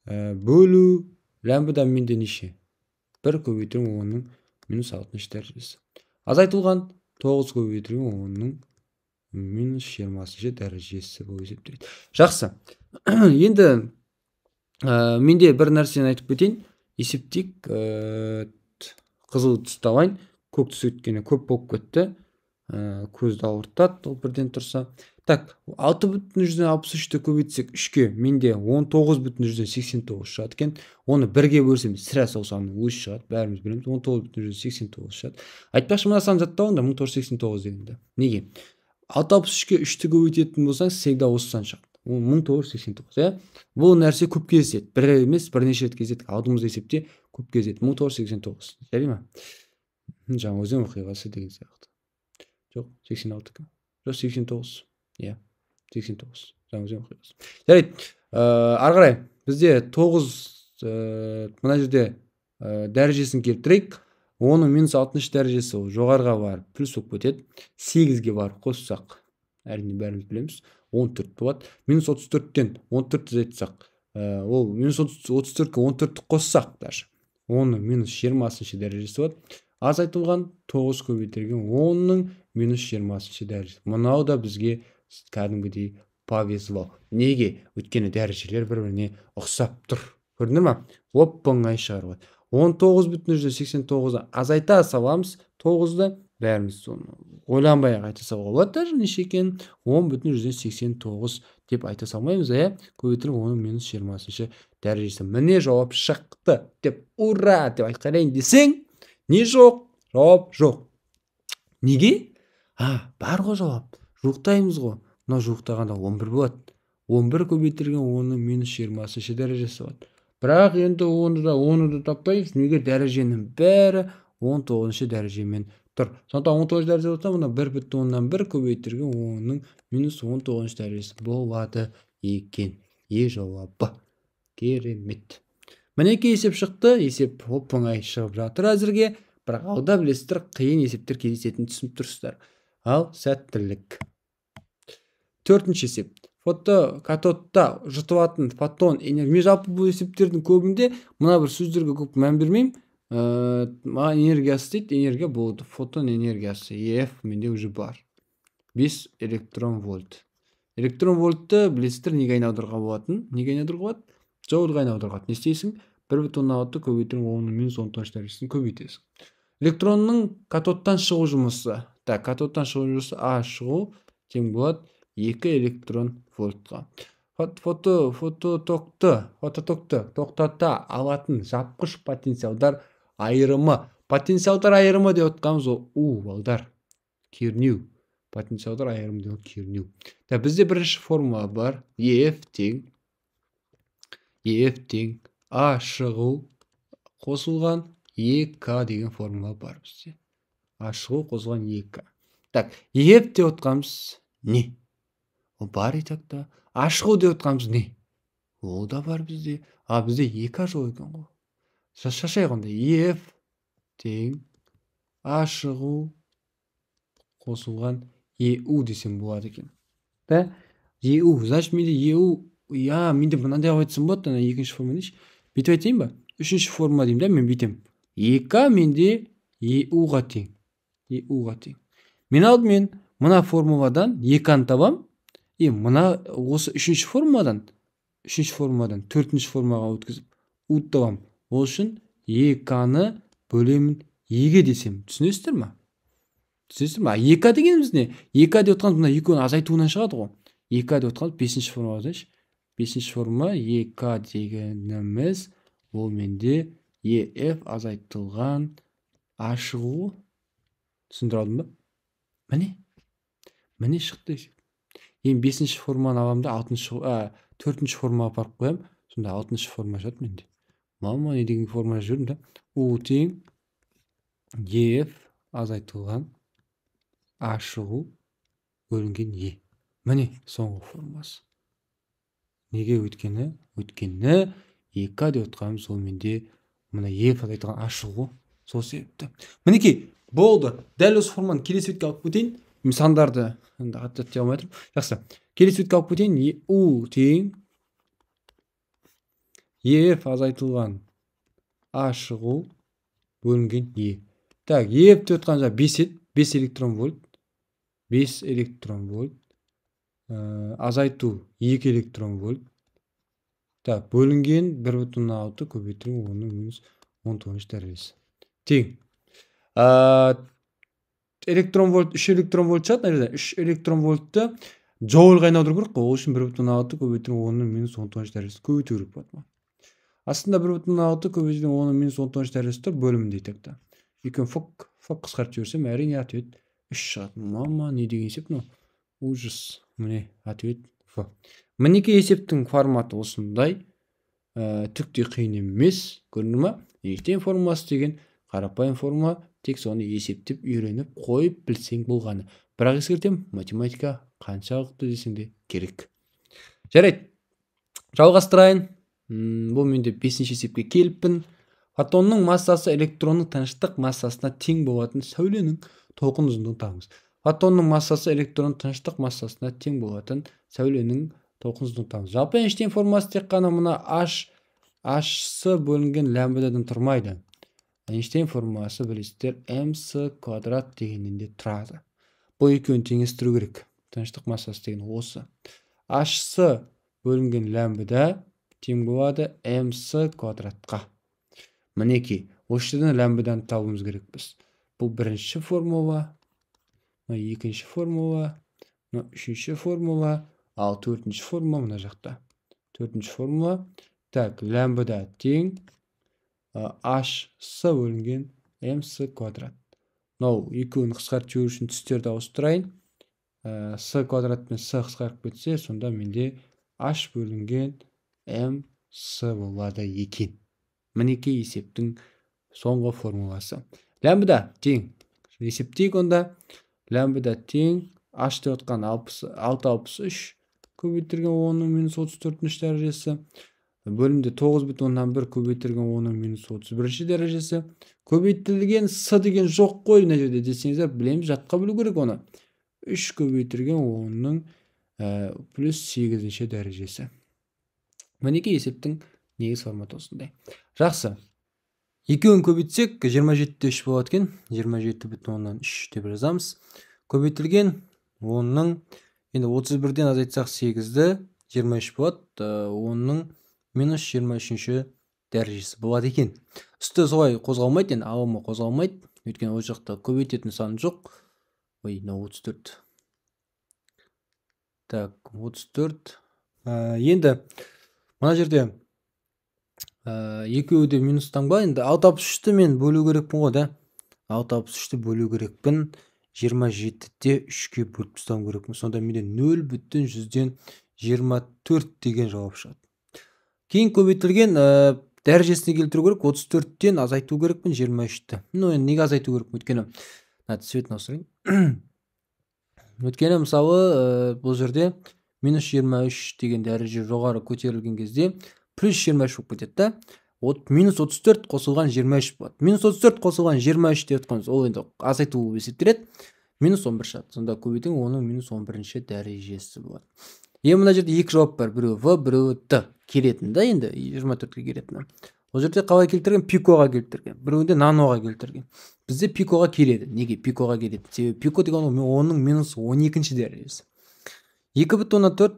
Бөлу лямбда менде неше? 1,10 -60 дәрежесі. Азайтылған 9,10 -20 дәрежесі болып есептеледі. Жақсы. Енді менде бір нәрсені айтып кетейін. Есептейік. Қызыл түсті алайын. Көк түс өткені көп болып кетті. Көзді ауыртады, ол бірден тұрса. 6,63-ті көбейтсек 3-ке менде 19,89 шығады екен. Оны 1-ге бөлсем сірә сол санның өзі шығады. Бәріміз білеміз. 19,89 шығады. Айтпақшы мына сан жаттауында 1989 дегенде. Неге? 6,63-ке 3-ті көбейтетін болсаң, всегда осы сан шығады. 1989. Бұл нәрсе көп кездеседі. Бір емес, бірнеше рет кездеседі. Алдымызда есепте көп кездеседі. 1989. Жарай ма? Жаңа өзен оқиғасы деген сияқты. Жоқ, 86. Жоқ, 89. 89. Жаңа өзен оқиғасы. Жарайды. Ары қарай бізде 9 мына жерде дәрежесін келтірейік. Оның -60 дәрежесі жоғарыға барып плюс болып кетеді. 8-ге барып қоссақ, әрине бәріміз білеміз, 14 болады. -34-тен 14-ті айтсақ, ол -34-ке 14-ті қоссақ даже, оның -20 дәрежесі болады. Азайтылған 9 көбейтілген 10-ның -20 дәрежесі. Мынау да бізге кәдімгідей повезло. Неге? Өйткені дәрежелер бір-біріне ұқсап тұр. Көрдіңдер ма? Оп-оңай шығарып. 19,89-ды азайта саламыз. 9-ды бәріміз ойланбай айта салуға болады. Даже неше екен? 10,89 деп айта салмаймыз. Көбейтілген 10-ның -20 дәрежесі. Міне жауап шықты деп ура деп айтқанайын десең, не жоқ? Жауап жоқ. Неге? Бар ғой жауап. Жуықтаймыз ғой. Мына жуықтағанда 11 болады. 11 көбейтілген 10-ның -20 дәрежесі болады. Бірақ енді оны да таппаймыз. Неге? Дәреженің бәрі 19 дәрежемен тұр. Сондықтан 19 дәреже болса, мұна 1,1 көбейтілген 10-ның -19 дәрежесі болады екен. Жауабы. Керемет. Мінеке есеп шықты. Есеп оп-оңай шығып жатыр әзірге. Бірақ алда білесіздер, қиын есептер кездесетінін түсініп тұрсыздар. Ал сәттілік. 4-ші есеп. Катодта жұтылатын фотон энергия. Жалпы бұл есептердің көбінде мына бір сөздерге көп мән бермеймін. Энергиясы дейді, энергия болды. Фотон энергиясы EF менде уже бар. 5 электрон вольт. Электрон вольтты білесіздер неге айналдыруға болатын? Неге айналдыруға болады? Джоульға айналдыруға. Не істейсің? 1,6 көбейтілген 10-19 дәрежесін көбейтесің. Электронның катодтан шығу жұмысы. Катодтан шығу жұмысы А шығу тең болады 2 электрон вольтқа. Фототокты тоқтата алатын жапқыш потенциалдар айырымы. Потенциалдар айырымы деп отқанымыз ол балдар. Кернеу. потенциалдар айырымдылық кернеу. Бізде бірінші формула бар. EF тең А шығу қосылған EK деген формула бар бізде. А шығу қосылған EK. EF деп отқанымыз не? О бар етекті. А шығу деп отқанымыз не? Ол да бар бізде. Бізде EK жоқ екен ғой. Шашайық онда. EF тең А шығу қосылған EU десем болады екен. EU. Значит, менде EU, менде мынандай айтсам болады, екінші форма дейінші. Бүйтіп айтайын ба? Үшінші форма деймін да, мен бүйтем. EK менде EU-ға тең. EU-ға тең. Мен алдымен мына формуладан EK-ны табам. Мына осы үшінші формадан төртінші формаға өткізіп U-ды табам. Ол үшін EK-ны бөлемін E-ге десем. Түсінесіздер ма? EK дегеніміз не? EK деп отқанымыз мына екеуін азайтуынан шығады ғой. EK деп отқанымыз бесінші форма дейінші. Бесінші форма EK дегеніміз ол менде EF азайтылған А шығу. Түсіндіре алдым ба? Міне шықты. Бесінші форманы аламын да төртінші формаға апарып қоямын. Сонда алтыншы форма шығады менде. Не деген форма жүрдім да. U тең EF азайтылған А шығу бөлінген E. Міне соңғы формасы. Неге өткені EK деп отқанымыз ол менде мына EF азайтылған А шығу. Сол себепті. Мінекей, болды. Дәл осы форманы келесі бетке алып кетейін. Сандарды аттете алмай тұрмын. Жақсы. Келесі бетке алып кетейін. U тең EF азайтылған А шығу бөлінген E. EF деп отқан жаңа 5 электрон вольт. 5 электрон вольт. Азайту 2 электрон вольт. Бөлінген 1,6 көбейтілген 10-19 дәрежесі. Тең. Электрон вольт 3 электрон вольт шығады. 3 электрон вольтты джоульға айналдыру керек қой. Ол үшін 1,6 көбейтілген 10-19 дәрежесі көбейту керек болады. Астында 1,6 көбейтілген 10-19 дәрежесі тұр бөлімінде етекті. Екеуін фок қысқартып жіберсем, әрине ответ 3 шығады. Не деген есеп? Ужас. Міне ответ Ф. Мінекей есептің форматы осындай. Түкте қиын емес. Көрінді ма? Эйнштейн формуласы деген қарапайым форма, тек соны есептеп үйреніп қойып білсең болғаны. Бірақ ескертем, математика қаншалықты десең де керек. Жарайды. Жалғастырайын. Бұл менде 5-ші есепке келіппін. Фотонның массасы электронның тыныштық массасына тең болатын сәуленің толқын ұзындығын табыңыз. Фотонның массасы электронның тыныштық массасына тең болатын сәуленің толқын ұзындығын табыңыз. Жалпы Эйнштейн формуласы тек қана мына H бөлінген лямбдадан тұрмайды. Эйнштейн формуласы білесіздер mc квадрат дегеннен де тұрады. Бұл екеуін теңестіру керек. Тыныштық массасы деген осы. H бөлінген лямбда тең болады mc квадратқа. Мінекей, осы жерден лямбдадан табуымыз керек біз. Бұл бірінші формула, екінші формула, үшінші формула, ал төртінші формула мына жақта. Төртінші формула. Лямбда тең H бөлінген mc квадрат. Екеуін қысқартып жіберу үшін түстерді ауыстырайын. С квадрат пен С қысқарып кетсе, сонда менде H бөлінген mc болады екен. Мінекей есептің соңғы формуласы. Лямбда тең. Есептейік онда. Лямбда тең H деп отқан 663 көбейтілген 10-34 дәрежесі. Бөлімде 9,1 көбейтілген 10-31 дәрежесі. Көбейтілген С деген жоқ қой мына жерде десеңіздер, білеміз, жатқа білу керек оны. 3 көбейтілген 10-ның плюс 8 дәрежесі. Мінекей есептің негіз форматы осындай. Жақсы. Екеуін көбейтсек 27,3 болады екен. 27,3 деп жазамыз. Көбейтілген 10-ның енді 31-ден азайтсақ 8-ді 23 болады. 10-ның минус 23 дәрежесі болады екен. Үсті солай қозғалмайды, енді ауымы қозғалмайды. Өйткені ол жақта көбейтетін сан жоқ. 34. 34. Енді мына жерде екеуі де минустан ба, енді 663-ті мен бөлу керекпін ғой да. 663-ті бөлу керекпін. 27-де 3-ке бөліп тастауым керекпін. Сонда менде 0,24 деген жауап шығады. Кейін көбейтілген дәрежесіне келтіру керек. 34-тен азайту керекпін 23-ті. Енді неге азайту керекпін? Өйткені цветін ауыстырайын. Өйткені мысалы бұл жерде -23 деген дәреже жоғары көтерілген кезде +23 болып кетеді да. -34 қосылған 23 болады. -34 қосылған 23 деп жатқанымыз ол енді азайту болып есептеледі. -11 шығады. Сонда көбейтің оның -11-ші дәрежесі болады. Мына жерде екі жауап бар. Біреуі В, біреуі Д келетін да, енді 24-ке келетін. Ол жерде қалай келтірген? Пикоға келтірген. Біреуінде наноға келтірген. Бізде пикоға келеді. Неге пикоға келеді? Себебі пико деген оның -12-ші дәрежесі. 2,4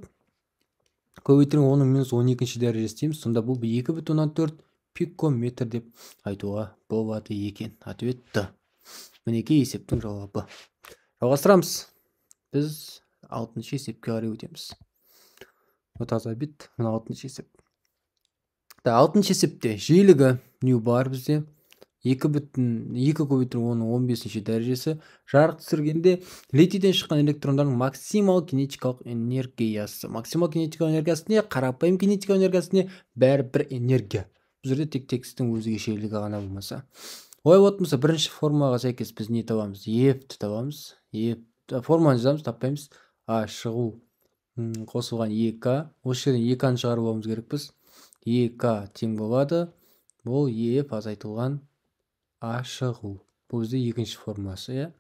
көбейтілген оның -12-ші дәрежесі дейміз. Сонда бұл 2,4 пикометр деп айтуға болады екен. Ответ Д. Мінекей есептің жауабы. Жалғастырамыз. Біз 6-шы есепке қарай өтеміз. Таза бит. Мына 6-шы есеп. 6-шы есепте жиілігі нью бар бізде. 2 көбейтілген оның 15-ші дәрежесі. Жарық түсіргенде литийден шыққан электрондардың максимал кинетикалық энергиясы. Максимал кинетикалық энергиясы не? Қарапайым кинетикалық энергиясы не? Бәрі бір энергия. Бұл жерде тек текстің өзгешелігі ғана болмаса. Олай болмаса бірінші формаға сәйкес біз не табамыз? Ефті табамыз. Форманы жазамыз, таппаймыз. А шығу қосылған ек. Осы жерден еканы шығарып алуымыз керек біз. Ек тең болады. Бұл еф азайтылған А шығу. Бұл бізде екінші формасы.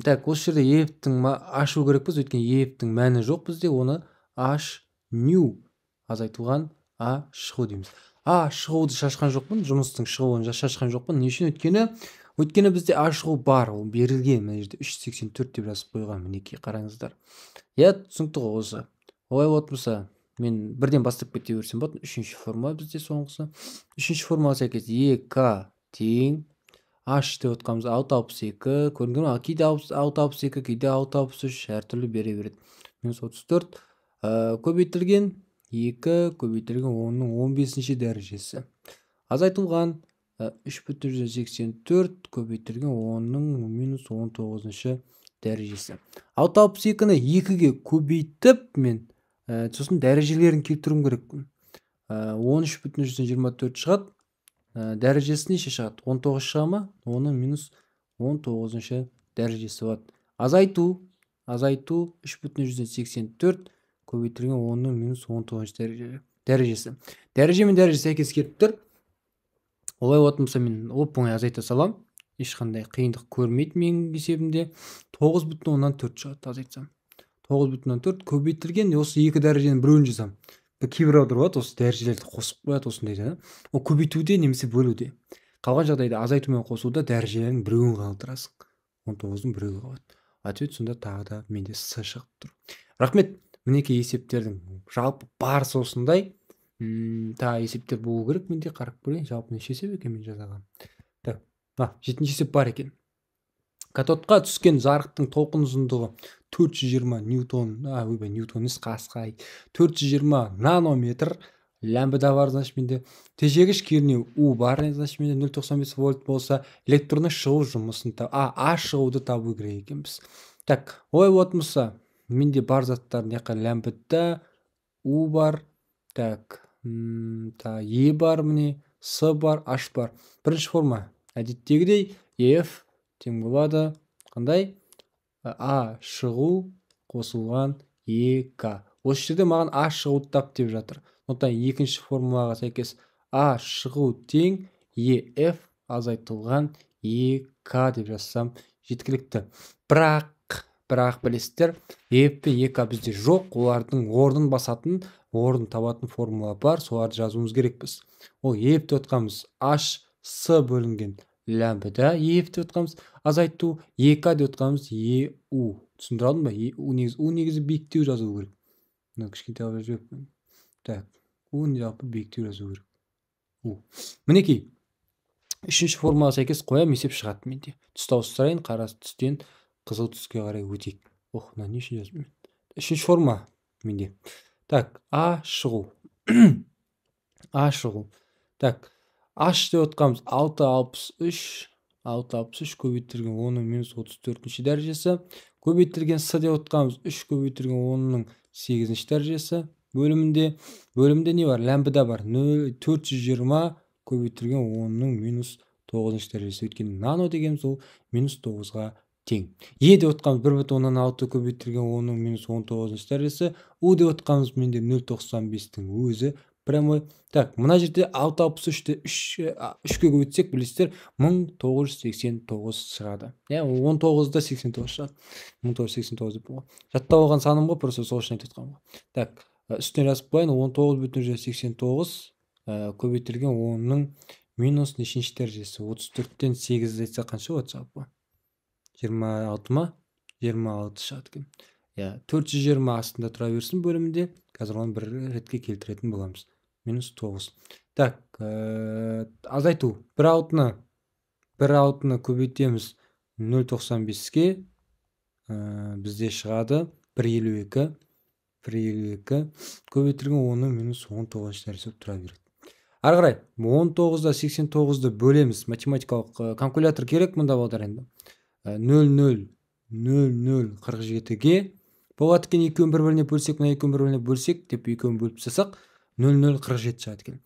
Так, осы жерде ефтің ашу керек біз. Өйткені ефтің мәні жоқ бізде. Оны H нью азайтылған А шығу дейміз. А шығуды шашқан жоқпын. Жұмыстың шығуын шашқан жоқпын. Не үшін? Өйткені бізде А шығу бар. Ол берілген. Мына жерде 384 деп жазып қойған. Мінекей қараңыздар. Түсінікті ғой осы. Олай болса мен бірден бастап кете берсем болады. Үшінші форма бізде соңғысы. Үшінші формаға сәйкес ек тең H деп отқанымыз 662. Көрінген ме? Кейде 662, кейде 663 әртүрлі бере береді. -34 көбейтілген 2 көбейтілген оның 15-ші дәрежесі. Азайтылған 3,84 көбейтілген оның -19-ші дәрежесі. 662-ні 2-ге көбейтіп мен сосын дәрежелерін келтіруім керекпін. 13,24 шығады. Дәрежесі неше шығады? 19 шыға ма? Оның -19-ші дәрежесі болады. Азайту 3,84 көбейтілген оның -19-ші дәрежесі. Дәреже мен дәреже сәйкес келіп тұр. Олай болса мен оп-оңай азайта салам. Ешқандай қиындық көрмейді менің есебімде. 9,4 шығады азайтсам. 9,4 көбейтілген осы екі дәреженің біреуін жазам. Кейбір аудар болады, осы дәрежелерді қосып қояды осындайда. Ол көбейтуде немесе бөлуде. Қалған жағдайда азайту мен қосуда дәрежелердің біреуін қалдырасың. 19-ның біреуі қалады. Ответ сонда тағы да менде С шығып тұр. Рахмет. Мінекей есептердің жалпы барысы осындай. Есептер болу керек менде, қарап көрейін. Жалпы неше есеп екен мен жазаған. Так, 7-ші есеп бар екен. Катодқа түскен жарықтың толқын ұзындығы 420 ньютон, ньютон емес қасқай. 420 нанометр. Ләмбіда бар, значит менде. Тежегіш кернеу У бар, значит менде 0,95 вольт болса, электронның шығу жұмысын А шығуды табу керек екенбіз. Так, ой болмаса менде бар заттар неқа ләмбіда У бар. Так, Е бар міне, С бар, H бар. Бірінші форма әдеттегідей F тең болады. Қандай? А шығу қосылған ек. Осы жерде маған А шығуды тап деп жатыр. Сондықтан екінші формулаға сәйкес А шығу тең ЕФ азайтылған ек деп жазсам жеткілікті. Бірақ білесіздер, ЕФ пен ек бізде жоқ. Олардың орнын басатын, орнын табатын формула бар. Соларды жазуымыз керекпіз. Ол ЕФ деп отқанымыз H С бөлінген ләмбіда ЕФ деп отқанымыз, азайту ек деп отқанымыз ЕУ. Түсіндір алдым ба? У негізі биіктеу жазу керек. Кішкентай алып жіберіппін. Так, У жалпы биіктеу жазу керек. Мінекей, үшінші формаға сәйкес қоям, есеп шығады менде. Түсті ауыстырайын, қара түстен қызыл түске қарай өтейік. Не үшін жазып мен? Үшінші форма менде. Так, А шығу. А шығу. Так, H деп отқанымыз 663, 663 көбейтілген 10-ның минус 34-ші дәрежесі. Көбейтілген с деп отқанымыз 3 көбейтілген 10-ның 8-ші дәрежесі. Бөлімде не бар? Ләмбіда бар. 420 көбейтілген 10-ның минус 9-ші дәрежесі. Өйткені нано дегеніміз ол минус 9-ға тең. Е деп отқанымыз 1,6 көбейтілген 10-ның минус 19-ші дәрежесі. У деп отқанымыз менде 0,95-тің өзі прямой. Так, мына жерде 663-ті 3-ке көбейтсек, білесіздер, 1989 шығады. 19-да 89 шығады. 1989 деп болған. Жаттап алған саным ғой, просто сол үшін айтып отқаным ғой. Так, үстіне жазып қояйын, 19,89 көбейтілген 10-ның минус нешінші дәрежесі. 34-тен 8 айтса қанша болады жалпы? 26 ма? 26 шығады екен. 420 астында тұра берсін бөлімінде. Қазір оны бір ретке келтіретін боламыз. Минус 9. Так, азайту. Бір алтыны көбейтеміз 0,95-ке. Бізде шығады 1,52. Көбейтілген 10-ның минус 19 дәрежесі тұра береді. Ары қарай 19-да 89-ды бөлеміз. Математикалық калькулятор керек мұнда балдар енді. 0,47-ге болады екен, екеуін бір-біріне бөлсек, мына екеуін бір-біріне бөлсек деп екеуін бөліп тастасақ 0,47 шығады екен.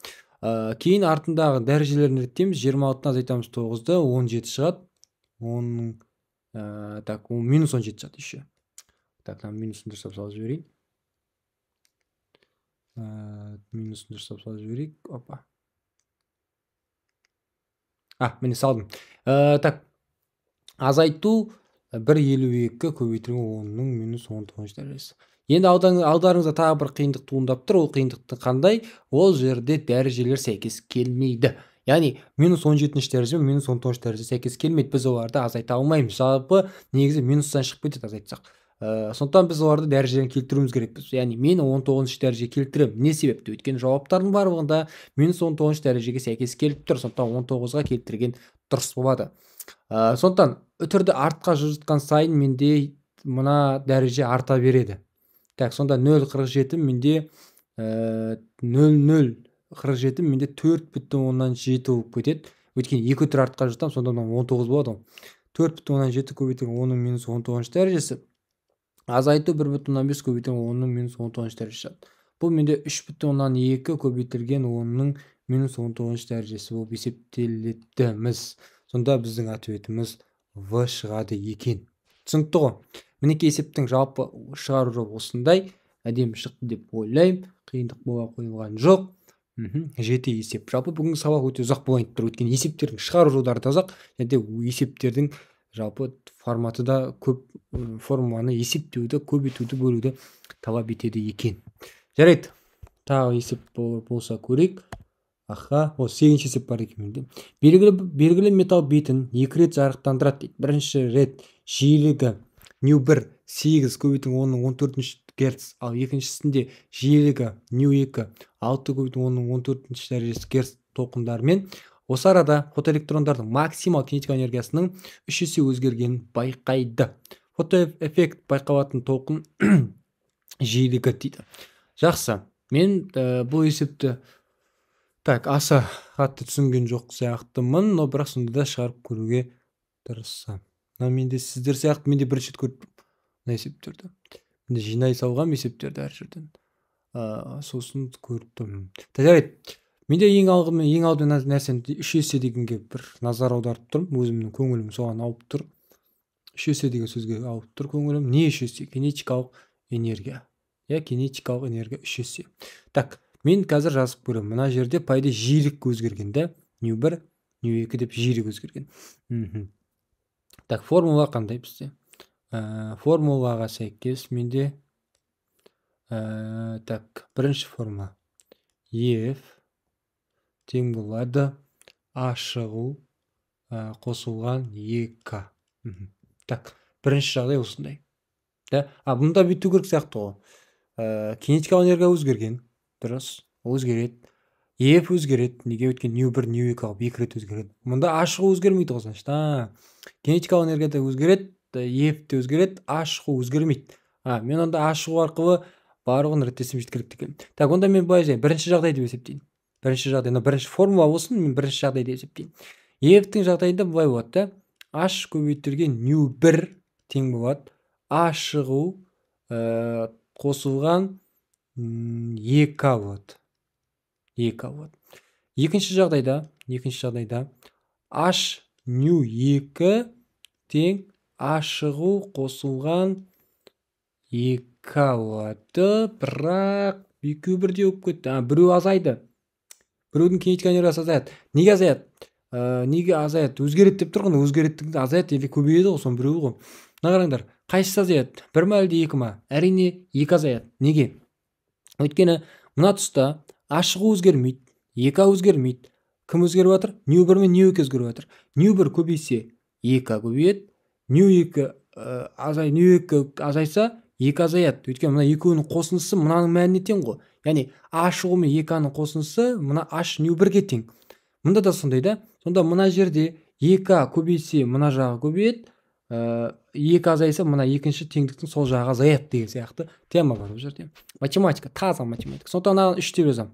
Кейін артындағы дәрежелерін реттейміз. 26-дан азайтамыз 9-ды, 17 шығады. 10, так, минус 17 шығады еще. Так, минусын дұрыстап салып жіберейін. Минусын дұрыстап салып жіберейік. Опа. Міне салдым. Так, азайту 1,52 көбейтілген 10-ның минус 19 дәрежесі. Енді алдарыңызда тағы бір қиындық туындап тұр. Ол қиындықты қандай? Ол жерде дәрежелер сәйкес келмейді. Яғни минус 17-ші дәреже мен минус 19 дәреже сәйкес келмейді. Біз оларды азайта алмаймыз. Жалпы негізі минустан шығып кетеді азайтсақ. Сондықтан біз оларды дәрежелерін келтіруіміз керекпіз. Яғни мен 19-ші дәреже келтірем. Не себепті? Өйткені жауаптардың барлығында минус 19-ші дәрежеге сәйкес келіп тұр. Сондықтан 19-ға келтірген дұрыс болады. Сондықтан үтірді артқа жылжытқан сайын менде мына дәреже арта береді. Так, сонда 0,47 менде 0,47 менде 4,7 болып кетеді. Өйткені 2 үтір артқа жылжытам, сонда 19 болады. 4,7 көбейтілген 10-ның минус 19 дәрежесі. Азайту 1,5 көбейтілген 10-ның минус 19 дәрежесі. Бұл менде 3,2 көбейтілген 10-ның минус 19 дәрежесі болып есептелетіміз. Сонда біздің ответіміз В шығады екен. Түсінікті ғой. Мінеке есептің жалпы шығару жолы осындай. Әдемі шықты деп ойлаймын. Қиындық бола қойылған жоқ. Жеті есеп. Жалпы бүгінгі сабақ өте ұзақ болайын тұр. Өйткені есептердің шығару жолдары да ұзақ. Және есептердің жалпы форматы да көп, формуланы есептеуді, көбейтуді, бөлуді талап етеді екен. Жарайды. Тағы есеп болса көрейік. Аха, 8-ші есеп бар екен менде. Белгілі металл бетін 2 рет жарықтандырады дейді. Бірінші рет жиілігі ν1 8 көбейтілген 10-ның 14-ші герц, ал екіншісінде жиілігі ν2 6 көбейтілген 10-ның 14-ші дәрежесі герц толқындарымен осы арада фотоэлектрондардың максимал кинетика энергиясының 3 есе өзгергенін байқайды. Фотоэффект байқалатын толқын жиілігі дейді. Жақсы. Мен бұл есепті аса қатты түсінген жоқ сияқтымын, но бірақ сонда да шығарып көруге тырыссам. Менде сіздер сияқты менде бірінші көріп мына есептерді. Менде жинай салғам есептерді әр жерден. Сосын көрдім. Жарайды. Менде ең алдымен нәрсені 3 есе дегенге бір назар аударып тұрмын. Өзімнің көңілім соған ауып тұр. 3 есе деген сөзге ауып тұр көңілім. Не 3 есе? Кинетикалық энергия. Кинетикалық энергия 3 есе. Так, мен қазір жазып көремін. Мына жерде пайда жиілік өзгерген де. ν1, ν2 деп жиілік өзгерген. Так, формула қандай бізде? Формулаға сәйкес менде бірінші формула F тең болады А шығу қосылған 2К. Так, бірінші жағдай осындай. Бұнда бүйту керек сияқты ғой. Кинетикалық энергия өзгерген. Дұрыс, өзгереді. F өзгереді. Неге өткен ν1, ν2 қалып 2 рет өзгереді. Мұнда А шығу өзгермейді ғой, значит. Кинетикалық энергия да өзгереді, F те өзгереді, А шығу өзгермейді. Мен онда А шығу арқылы барлығын реттесем жеткілікті екен. Так, онда мен былай бірінші жағдай деп есептеймін. Бірінші жағдай, бірінші формула болсын, мен бірінші жағдай деп есептеймін. F-тің жағдайында былай болады да. H көбейтілген ню 1 тең болады. A шығу қосылған 2K болады. 2K болады. Екінші жағдайда H ню 2 тең A шығу қосылған 2K болады. Бірақ екеуі бірдей болып кетті. Біреу азайды. Біреудің кинетика энергиясы азаяды. Неге азаяды? Неге азаяды? Өзгереді деп тұрғанда өзгереттігінде азаяды или көбейеді ғой, соның біреуі ғой. Мына қараңдар, қайсысы азаяды? 1 ма әлде 2 ма? Әрине 2 азаяды. Неге? Өйткені мына тұста А шығу өзгермейді, 2 өзгермейді. Кім өзгеріп жатыр? ню 1 мен ню 2 өзгеріп жатыр. ню 1 көбейсе 2 көбейеді, ню 2 азайса 2 азаяды. Өйткені мына екеуінің қосындысы мынаның мәніне тең ғой. Яғни А шығу мен 2-ның қосындысы мына H ню 1-ге тең. Мұнда да сондай да. Сонда мына жерде 2 көбейсе мына жағы көбейеді, 2 азайса мына екінші теңдіктің сол жағы азаяды деген сияқты тема бар бұл жерде. Математика, таза математика. Сондықтан мына 3 деп жазамын.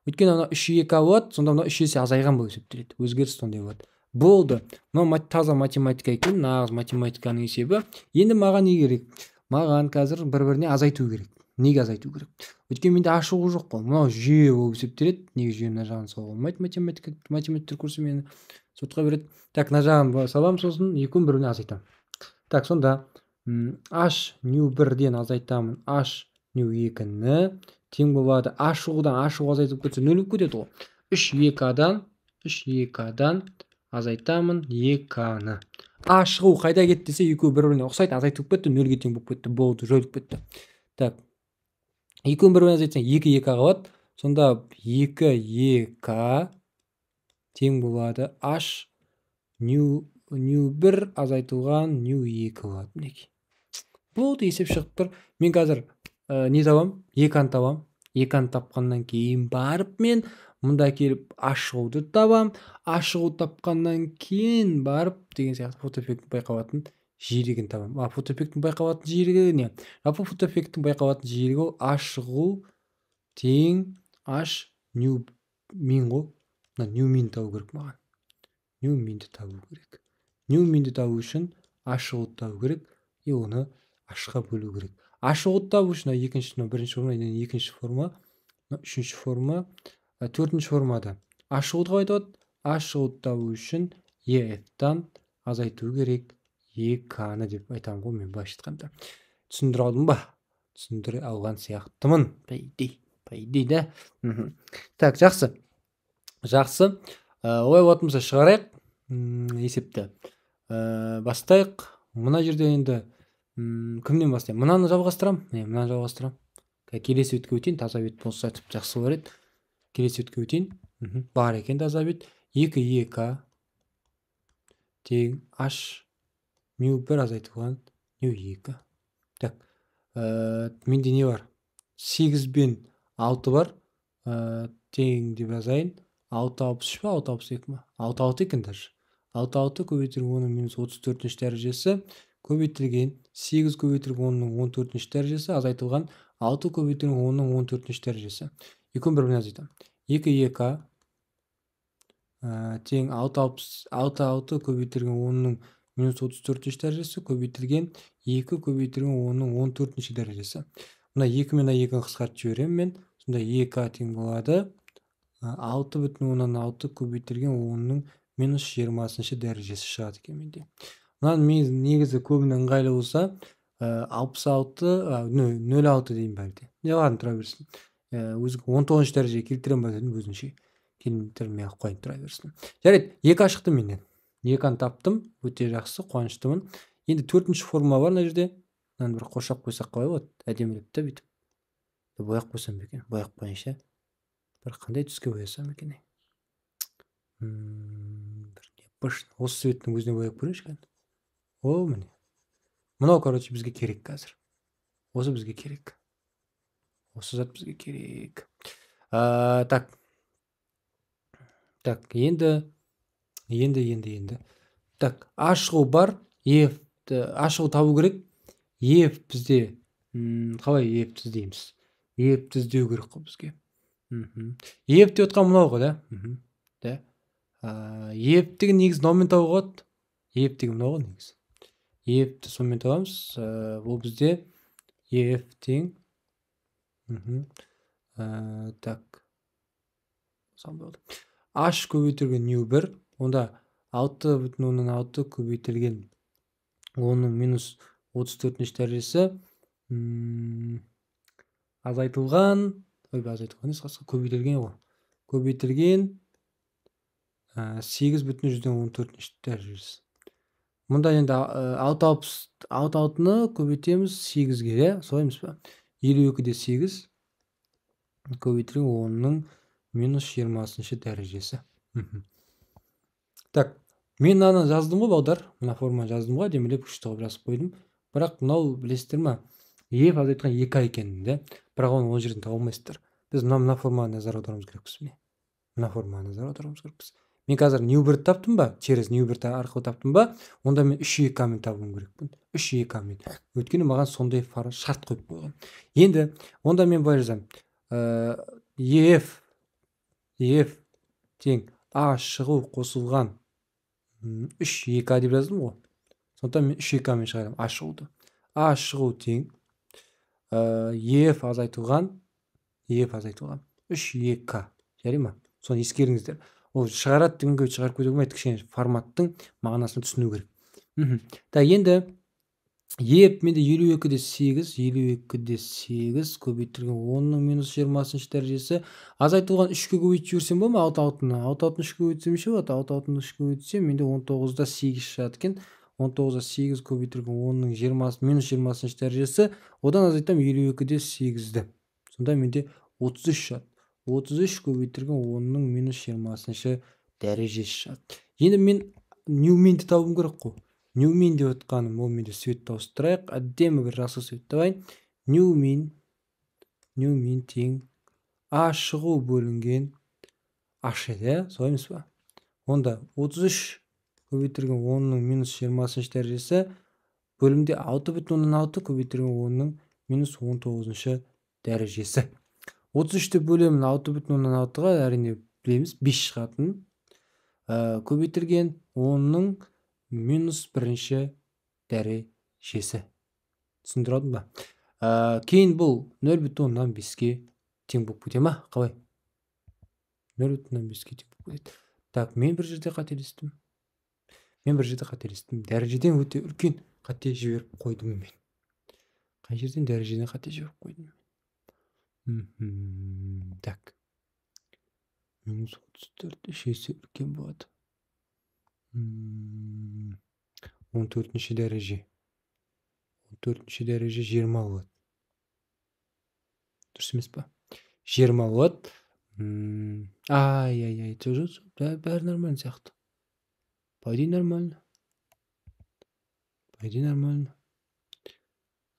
Өйткені мына 3 2 болады, сонда мына 3 есе азайған болып есептеледі. Өзгеріс сондай болады. Болды. Мына таза математика екен, нағыз математиканың есебі. Енді маған не керек? Маған қазір бір-біріне азайту керек. Неге азайту керек? Өйткені менде А шығу жоқ қой. Мынау жүйе болып есептеледі. Неге жүйе мына жағын салуға болмайды? Математиктер курсы мені сотқа береді. Так, мына жағын саламын, сосын екеуін бір-біріне азайтамын. Так, сонда H ню 1-ден азайтамын H ню 2-ні тең болады. А шығудан А шығу азайтып кетсе 0 болып кетеді ғой. 3-2-дан азайтамын 2-ні. А шығу қайда кетті десе екеуі бір-біріне ұқсайды, азайтып кетті, 0-ге тең болып кетті. Болды, жойылып кетті. Так. Екеуін бір-біріне азайтсаң 2-2 қалады. Сонда 2-2 тең болады H ню 1 азайтылған ню 2 болады. Мінекей. Болды, есеп шығып тұр. Мен қазір не табам? 2-ні табам. 2-ні тапқаннан кейін барып мен мұнда келіп А шығуды табам. А шығуды тапқаннан кейін барып деген сияқты фотоэффектің байқалатын жиілігін табам. Фотоэффектің байқалатын жиілігі не? Жалпы фотоэффектің байқалатын жиілігі А шығу тең H ню мин ғой. Ню мин табу керек маған. Ню минді табу керек. Ню минді табу үшін А шығуды табу керек. И оны H-қа бөлу керек. А шығуды табу үшін екінші форма, екінші форма, үшінші форма, төртінші формада. А шығуды қалай табады? А шығуды табу үшін EF-тан азайту керек 2-ні деп айтамын ғой мен былайша айтқанда. Түсіндіре алдым ба? Түсіндіре алған сияқтымын. Пайдей да. Так, жақсы. Олай болатын болса шығарайық есепті. Бастайық. Мына жерде енді кімнен бастаймын? Мынаны жалғастырам. Келесі бетке өтейін, таза бет болса тіпті жақсы болар еді. Келесі бетке өтейін. Бар екен таза бет. 2-2 тең H ню 1 азайтылған ню 2. Так. Менде не бар? 8 бен 6 бар. Тең деп жазайын. 6-63 па, 6-62 ма? 6-6 екен даже. 6-6 көбейтілген 10-ның минус 34-ші дәрежесі көбейтілген 8 көбейтілген 10-ның 14-ші дәрежесі азайтылған 6 көбейтілген 10-ның 14-ші дәрежесі. Екеуін бір-біріне азайтамын. 2-2 тең 6-6 көбейтілген 10-ның минус 34-ші дәрежесі көбейтілген 2 көбейтілген 10-ның 14-ші дәрежесі. Мына 2 мен 2-ні қысқартып жіберемін мен. Сонда 2 тең болады 6,6 көбейтілген 10-ның минус 20-ші дәрежесі шығады екен менде. Мынаның негізі көбіне ыңғайлы болса 0,6 дейін бәрде. Не ладно, тұра берсін. 19-ші дәрежеге келтірем ба дедім өзінше. Келтірмей ақ қойын, тұра берсін. Жарайды, 2 шықты менен. 2-ні таптым, өте жақсы, қуаныштымын. Енді 4-ші форма бар мына жерде. Мынаны бір қоршап қойсақ қалай болады? Әдемілеп те бүйтіп. Бояп қойсам екен, бояп қойынша. Бір қандай түске боясам екен. Осы цветтің өзіне бояп көрейінші екен. О, міне. Мынау, короче, бізге керек қазір. Осы бізге керек. Осы зат бізге керек. Так, енді. Так, А шығу бар. А шығу табу керек. Ef бізде, қалай Ef'ті іздейміз? Ef'ті іздеу керек қой бізге. Ef деп отқан мынау ғой, да? ефтігі негізі мынаумен табуға болады. Ефтігі мынау ғой негізі. Ефті сонымен табамыз. Бұл бізде еф тең. Так. H көбейтілген ню 1. Онда 6,6 көбейтілген 10-ның минус 34-ші дәрежесі азайтылған көбейтілген ғой. Көбейтілген 8,14 дәрежесі. Мұнда енді 6,6-ны көбейтеміз 8-ге, солай емес па? 52-де 8 көбейтілген 10-ның минус 20-ші дәрежесі. Так, мен мынаны жаздым ғой, балдар. Мына форманы жаздым ғой, демелеп күшті қылып жазып қойдым. Бірақ мынау білесіздер ме? Еф азайтқан 2 екенін, бірақ оны ол жерден таба алмайсыздар. Біз мына формаға назар аударуымыз керекпіз. Мына формаға назар аударуымыз керекпіз. Мен қазір ню 1 таптым ба? Через ню 1 арқылы таптым ба? Онда мен 3-2-мен табуым керекпін. 3-2-мен. Өйткені маған сондай шарт қойып қойған. Енді онда мен былай жазамын. Еф тең А шығу қосылған 3-2 деп жаздым ғой. Сондықтан мен 3-2-мен шығарам А шығуды. А шығу тең Еф азайтылған 3-2. Жарай ма? Соны ескеріңіздер. Ол шығарады дегенге шығарып көре болмайды, кішкене форматтың мағынасын түсіну керек. Так, енді еф менде 52-де 8 көбейтілген 10-ның минус 20-ші дәрежесі. Азайтылған 3-ке көбейтіп жіберсем болды ма? 6-6-ны 3-ке көбейтсем ше болады. 6-6-ны 3-ке көбейтсем менде 19-да 8 шығады екен. 19-да 8 көбейтілген 10-ның минус 20-ші дәрежесі. Одан азайтам 52-де 8-ді. Сонда менде 33 шығады. 33 көбейтілген 10-ның минус 20-ші дәрежесі шығады. Енді мен ньюменді табуым керек қой. Ньюмен деп отқаным, ол менде светті ауыстырайық. Әдемі бір жақсы свет табайын. Ньюмен тең А шығу бөлінген H еді, солай емес па? Онда 33 көбейтілген 10-ның минус 20-ші дәрежесі бөлімде 6,6 көбейтілген 10-ның минус 19-ші дәрежесі. 33-ті бөлемін 6,6-ға, әрине білеміз 5 шығатын. Көбейтілген 10-ның минус 1-ші дәрежесі. Түсіндірадым ба? Кейін бұл 0,5-ге тең болып кете ма? Қалай? 0,5-ге тең болып кетеді. Так, мен бір жерде қателестім. Дәрежеден өте үлкен қате жіберіп қойдым мен. Қай жерден дәрежеден қате жіберіп қойдым? Так. Минус 34 шесі үлкен болады. 14-ші дәреже. 14-ші дәреже 20 болады. Дұрыс емес па? 20 болады. Ай, бәрі нормально сияқты. По идее нормально.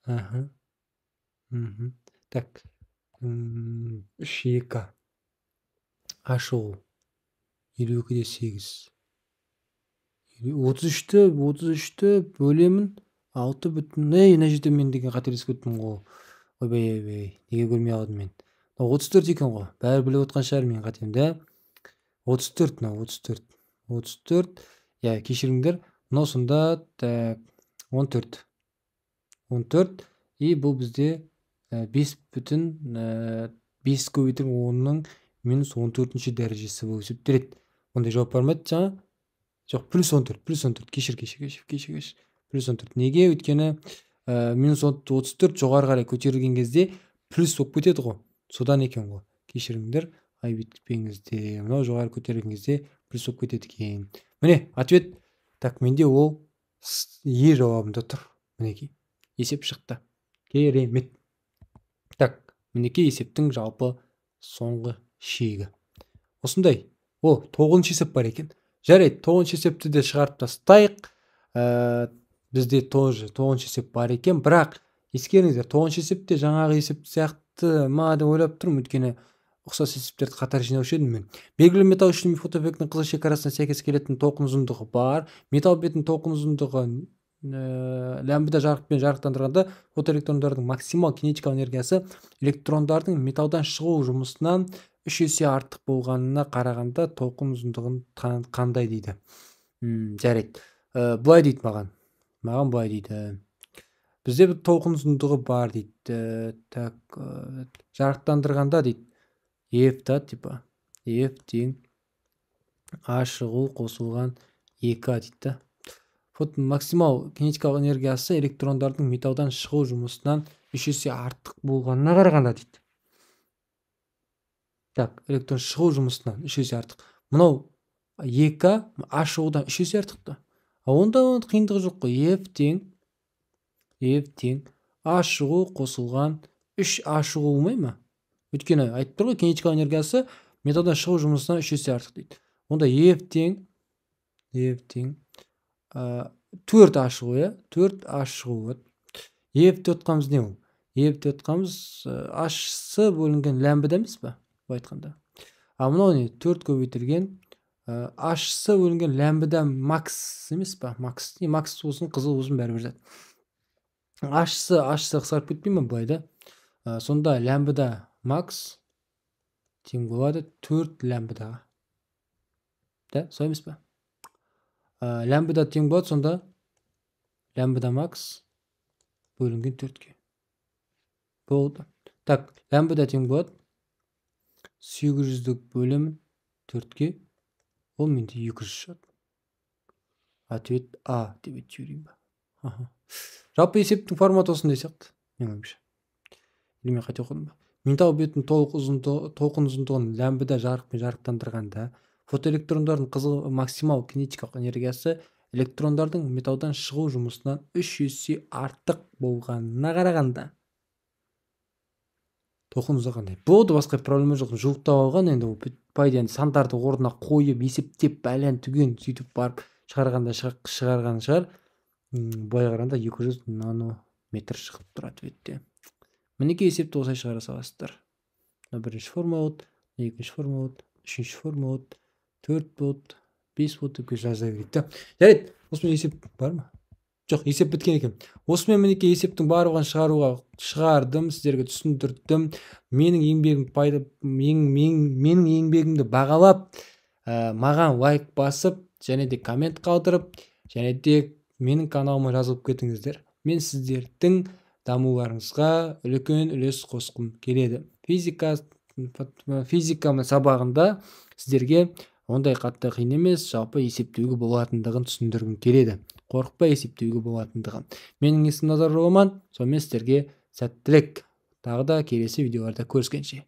Ага. Так. 3-2. А шығу. 52-де 8. 33-ті бөлемін 6,6. Мына жерде мен деген қателесіп кеттім ғой. Ойбай, неге көрмей қалдым мен? 34 екен ғой. Бәрі біліп отқан шығар мен қатемді. 34. Я, кешіріңдер. Мынау сонда 14. И бұл бізде 5,5 көбейтілген 10-ның минус 14-ші дәрежесі болып есептеледі. Ондай жауап бар ма еді жаңа? Жоқ, плюс 14. Кешір. Плюс 14. Неге? Өйткені минус 34 жоғары қарай көтерілген кезде плюс болып кетеді ғой. Содан екен ғой. Кешіріңдер, ай бүйтпеңізде. Мынау жоғары көтерілген кезде плюс болып кетеді екен. Міне, ответ. Так, менде ол Е жауабында тұр. Мінекей. Есеп шықты. Керемет. Так, мінекей есептің жалпы соңғы шегі. Осындай. 9-шы есеп бар екен. Жарайды, 9-шы есепті де шығарып тастайық. Бізде тоже 9-шы есеп бар екен. Бірақ, ескеріңіздер, 9-шы есепте жаңағы есеп сияқты ма деп ойлап тұрмын. Өйткені ұқсас есептерді қатар жинаушы едім мен. Белгілі металл үшін фотоэффектінің қызыл шекарасына сәйкес келетін тоқым ұзындығы бар. Металл бетінің тоқым ұзындығы ләмбіда жарықпен жарықтандырғанда фотоэлектрондардың максимал кинетикалық энергиясы электрондардың металдан шығу жұмысынан 3 есе артық болғанына қарағанда толқын ұзындығын қандай дейді. Жарайды. Былай дейді маған былай дейді. Бізде бір толқын ұзындығы бар дейді. Так, жарықтандырғанда дейді F та типа F тең А шығу қосылған 2А дейді да. Максимал кинетикалық энергиясы электрондардың металдан шығу жұмысынан 3 есе артық болғанына қарағанда дейді. Так, электрон шығу жұмысынан 3 есе артық. Мынау 2А А шығудан 3 есе артық та. Онда қиындығы жоқ қой. F тең А шығу қосылған 3А шығу болмай ма? Өйткені айтып тұр ғой, кинетикалық энергиясы металдан шығу жұмысынан 3 есе артық дейді. Онда F тең 4А шығу, 4А шығу. F деп отқанымыз не ол? F деп отқанымыз H-сы бөлінген ләмбда емес па? Бұл айтқанда. Мынау не? 4 көбейтілген H-сы бөлінген ләмбда макс емес па? Макс болсын, қызыл болсын бәрібір зат. H-сы қысқарып кетпей ме былай да? Сонда ләмбда макс тең болады 4 ләмбдаға. Да, солай емес па? Ләмбда тең болады, сонда ләмбда макс бөлінген 4-ке. Болды. Так, ләмбда тең болады 800-дік бөлемін 4-ке. Ол менде 200 шығады. Ответ А деп жіберейін ба? Жалпы есептің форматы осындай сияқты. Мен ойымша. Или мен қате оқыдым ба? Металл бетінің толқын ұзындығын ләмбда жарықпен жарықтандырғанда фотоэлектрондардың қызыл максимал кинетикалық энергиясы электрондардың металдан шығу жұмысынан 3 есе артық болғанына қарағанда толқын ұзындығы қандай? Болды, басқа проблема жоқ. Жуықтап алған, енді ол пайданы сандарды орнына қойып есептеп бәлен түген сөйтіп барып шығарған шығар. Былай қарағанда 200 нанометр шығып тұр ответте. Мінекей есепті осылай шығара саласыздар. Бірінші форма болады, екінші форма болады, үшінші форма болады, 4 болады, 5 болады деп жаза береді. Жарайды, осымен есеп бар ма? Жоқ, есеп біткен екен. Осымен мінекей есептің барлығын шығардым, сіздерге түсіндірдім. Менің еңбегімді бағалап, маған лайк басып, және де коммент қалдырып, және де менің каналыма жазылып кетіңіздер. Мен сіздердің дамуларыңызға үлкен үлес қосқым келеді. Физика сабағында сіздерге ондай қатты қиын емес, жалпы есептеуге болатындығын түсіндіргім келеді. Қорықпай есептеуге болатындығын. Менің есімім Назар Жоламан. Сонымен сіздерге сәттілік. Тағы да келесі видеоларда көріскенше.